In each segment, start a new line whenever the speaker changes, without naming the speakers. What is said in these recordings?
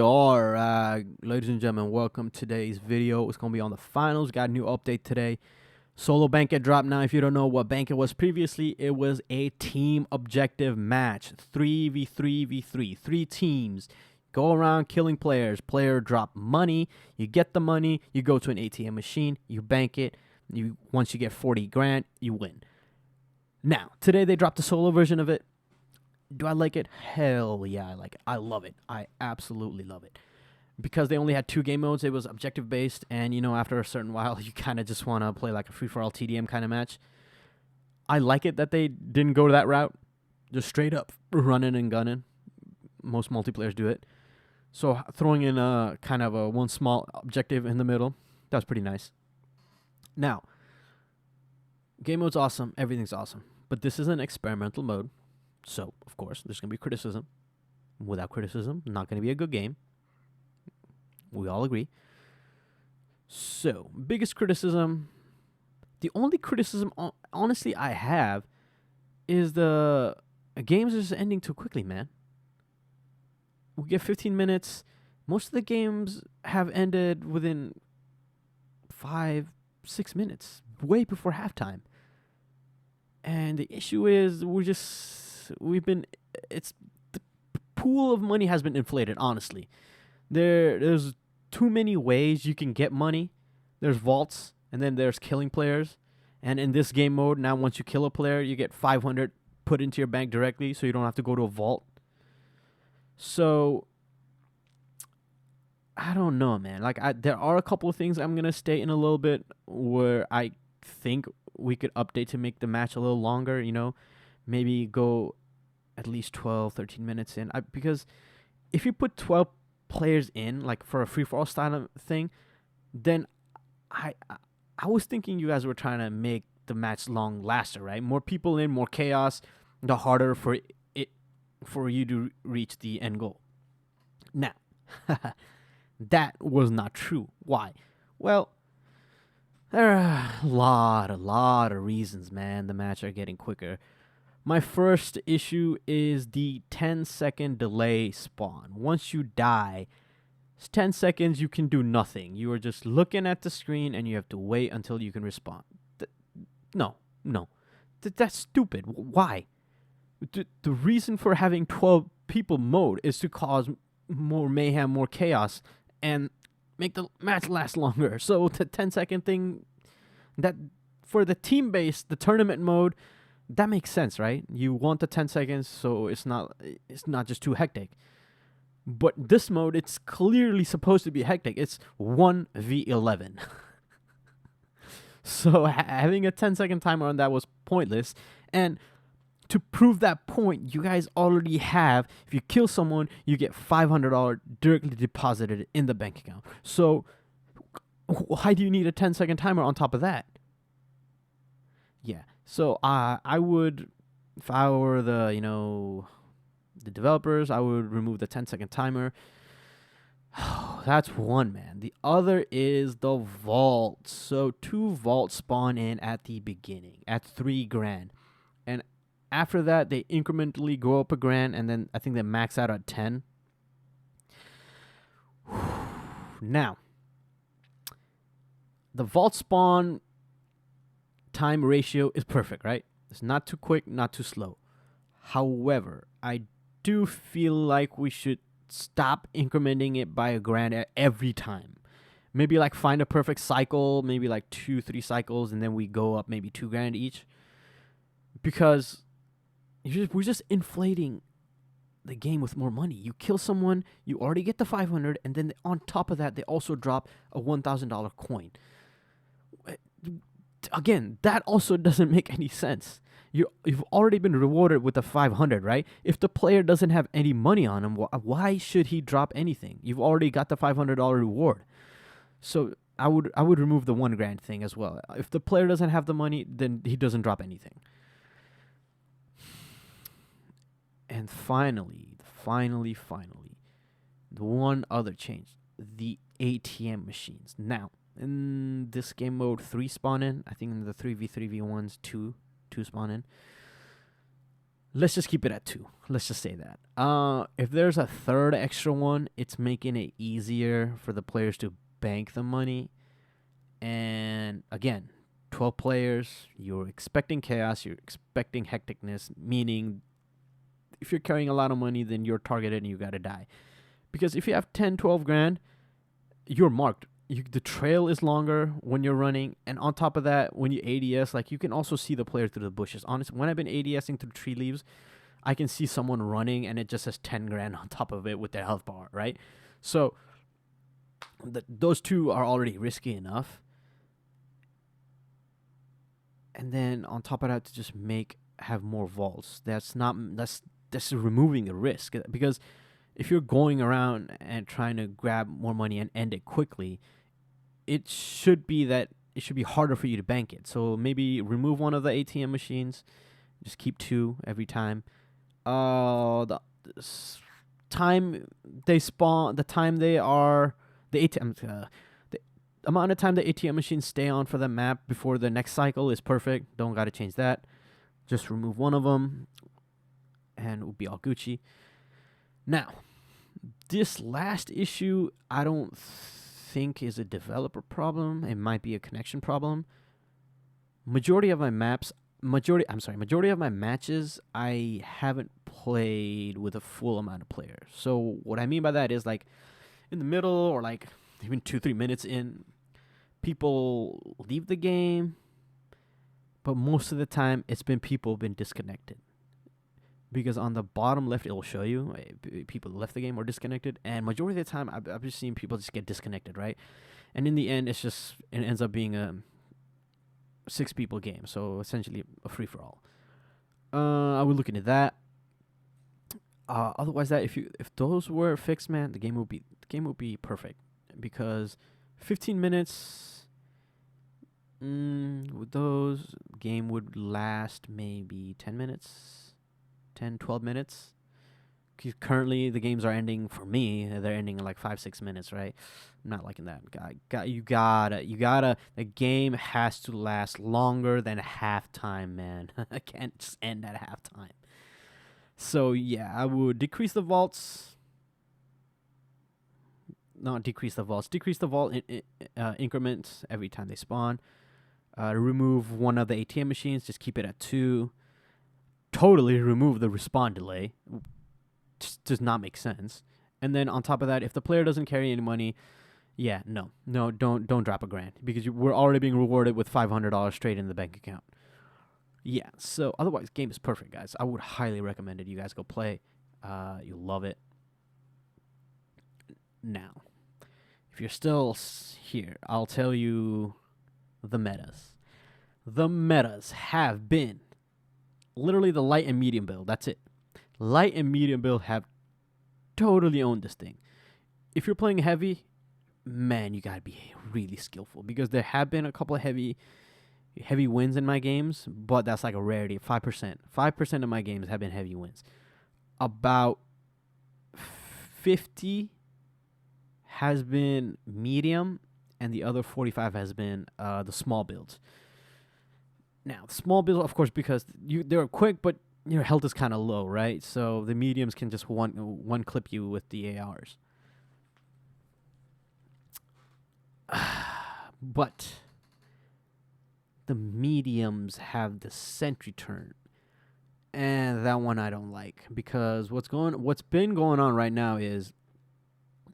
Alright, ladies and gentlemen, welcome to today's video. It's going to be on the finals. Got a new update today. Solo Banquet dropped. Now, if you don't know what Banquet was previously, it was a team objective match. 3v3v3. 3 teams. Go around killing players. Player drop money. You get the money. You go to an ATM machine. You bank it. Once you get 40 grand, you win. Now, today they dropped the solo version of it. Do I like it? Hell yeah, I like it. I love it. I absolutely love it. Because they only had 2 game modes, it was objective based, and after a certain while, you kind of just want to play like a free-for-all TDM kind of match. I like it that they didn't go that route. Just straight up running and gunning. Most multiplayers do it. So throwing in a kind of a one small objective in the middle, that was pretty nice. Now, game mode's awesome. Everything's awesome. But this is an experimental mode. So, of course, there's going to be criticism. Without criticism, not going to be a good game. We all agree. So, biggest criticism. The only criticism, honestly, I have is the games are just ending too quickly, man. We get 15 minutes. Most of the games have ended within 5-6 minutes, way before halftime. And the issue is the pool of money has been inflated, honestly. There's too many ways you can get money. There's vaults, and then there's killing players. And in this game mode, now once you kill a player, you get 500 put into your bank directly, so you don't have to go to a vault. So, I don't know, man. There are a couple of things I'm going to state in a little bit where I think we could update to make the match a little longer, Maybe go at least 12, 13 minutes in. Because if you put 12 players in, like for a free-for-all style of thing, then I was thinking you guys were trying to make the match long-laster, right? More people in, more chaos, the harder for you to reach the end goal. Now, that was not true. Why? Well, there are a lot of reasons, man. The match are getting quicker. My first issue is the 10-second delay spawn. Once you die, it's 10 seconds, you can do nothing. You are just looking at the screen and you have to wait until you can respawn. No. That's stupid. Why? The reason for having 12 people mode is to cause more mayhem, more chaos, and make the match last longer. So the 10-second thing, that for the team-based, the tournament mode, that makes sense, right? You want the 10 seconds, so it's not just too hectic. But this mode, it's clearly supposed to be hectic. It's 1v11. So having a 10-second timer on that was pointless. And to prove that point, you guys already have, if you kill someone, you get $500 directly deposited in the bank account. So why do you need a 10-second timer on top of that? Yeah. So I would, if I were the developers, I would remove the 10-second timer. That's one, man. The other is the vault. So 2 vaults spawn in at the beginning at 3 grand. And after that, they incrementally go up a grand, and then I think they max out at 10. Now, the vault spawn time ratio is perfect, right? It's not too quick, not too slow. However, I do feel like we should stop incrementing it by a grand every time. Maybe find a perfect cycle, maybe 2-3 cycles, and then we go up maybe 2 grand each. Because we're just inflating the game with more money. You kill someone, you already get the 500, and then on top of that, they also drop a $1,000 coin. Again, that also doesn't make any sense. You've already been rewarded with the 500, right? If the player doesn't have any money on him, why should he drop anything? You've already got the $500 reward. So I would remove the 1 grand thing as well. If the player doesn't have the money, then he doesn't drop anything. And finally, the one other change, the ATM machines. Now, in this game mode, 3 spawn in. I think in the 3v3v1s, 2 spawn in. Let's just keep it at 2. Let's just say that. If there's a third extra one, it's making it easier for the players to bank the money. And again, 12 players, you're expecting chaos, you're expecting hecticness, meaning if you're carrying a lot of money, then you're targeted and you got to die. Because if you have 10, 12 grand, you're marked. The trail is longer when you're running, and on top of that, when you ADS, like, you can also see the player through the bushes. Honestly, when I've been ADSing through tree leaves, I can see someone running, and it just says 10 grand on top of it with their health bar, right? So those two are already risky enough, and then on top of that, to just have more vaults. That's removing the risk, because if you're going around and trying to grab more money and end it quickly, it should be harder for you to bank it. So maybe remove one of the ATM machines, just keep 2 every time. The time they spawn, the amount of time the ATM machines stay on for the map before the next cycle is perfect. Don't gotta change that. Just remove one of them, and we'll be all Gucci. Now, this last issue, I don't think is a developer problem. It might be a connection problem. Majority of my matches, I haven't played with a full amount of players. So what I mean by that is, like, in the middle, or like even 2-3 minutes in, people leave the game, but most of the time it's been people been disconnected. Because on the bottom left, it will show you people left the game or disconnected. And majority of the time, I've just seen people just get disconnected, right? And in the end, it ends up being a 6-people game. So essentially a free-for-all. I will look into that. Otherwise, if those were fixed, man, the game would be perfect. Because 15 minutes with those, game would last maybe 10 minutes. 10, 12 minutes. Because currently the games are ending, for me, they're ending in like 5-6 minutes, right? I'm not liking that. You gotta, the game has to last longer than halftime, man. I can't just end at halftime. So yeah, I would decrease the vaults. Not decrease the vaults. Decrease the vault increments every time they spawn. Remove one of the ATM machines. Just keep it at 2. Totally remove the respawn delay. Just does not make sense. And then on top of that, if the player doesn't carry any money, don't drop $1,000, because we're already being rewarded with $500 straight in the bank account. Yeah, so otherwise, game is perfect, guys. I would highly recommend it. You guys go play. You'll love it. Now, if you're still here, I'll tell you the metas. The metas have been literally the light and medium build. That's it. Light and medium build have totally owned this thing. If you're playing heavy, man, you gotta be really skillful, because there have been a couple of heavy wins in my games, but that's like a rarity. 5% of my games have been heavy wins. About 50 has been medium, and the other 45 has been the small builds. Now, small builds, of course, because they're quick, but your health is kind of low, right? So the mediums can just one clip you with the ARs. But the mediums have the sentry turn, and that one I don't like, because what's been going on right now is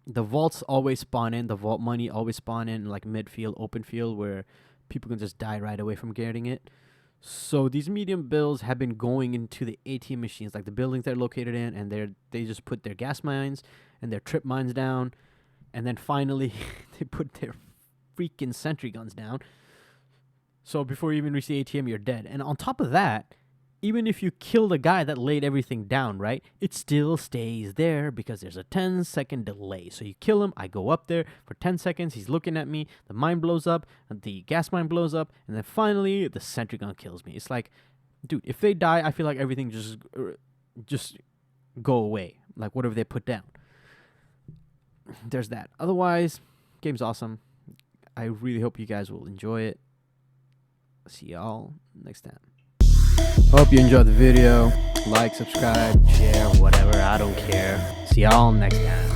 the vaults always spawn in. The vault money always spawn in like midfield, open field, where people can just die right away from getting it. So these medium builds have been going into the ATM machines, like the buildings they're located in, and they just put their gas mines and their trip mines down, and then finally they put their freaking sentry guns down. So before you even reach the ATM, you're dead. And on top of that, even if you kill the guy that laid everything down, right, it still stays there because there's a 10-second delay. So you kill him, I go up there for 10 seconds, he's looking at me, the mine blows up, the gas mine blows up, and then finally the sentry gun kills me. It's like, dude, if they die, I feel like everything just go away, like whatever they put down. There's that. Otherwise, game's awesome. I really hope you guys will enjoy it. See y'all next time. Hope you enjoyed the video. like, subscribe, share, whatever. I don't care. See y'all next time.